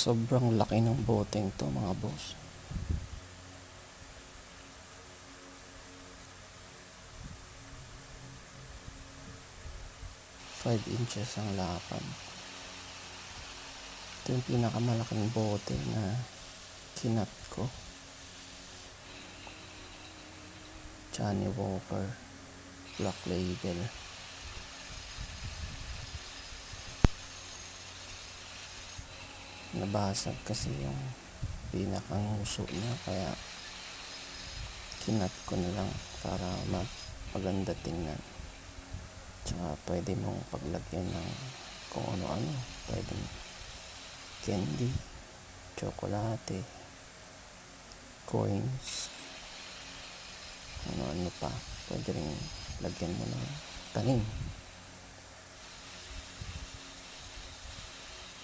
Sobrang laki ng boteng to mga boss. Five inches ang lapad. Ito yung pinakamalaking bote na kinat ko. Johnny Walker Black Label. Nabasag kasi yung pinakang uso niya, kaya kinat ko na lang para maganda tingnan. Tsaka pwede mong paglagyan ng kung ano-ano. Pwede candy, tsokolate, coins, ano-ano pa. Pwede rin lagyan mo ng tanim.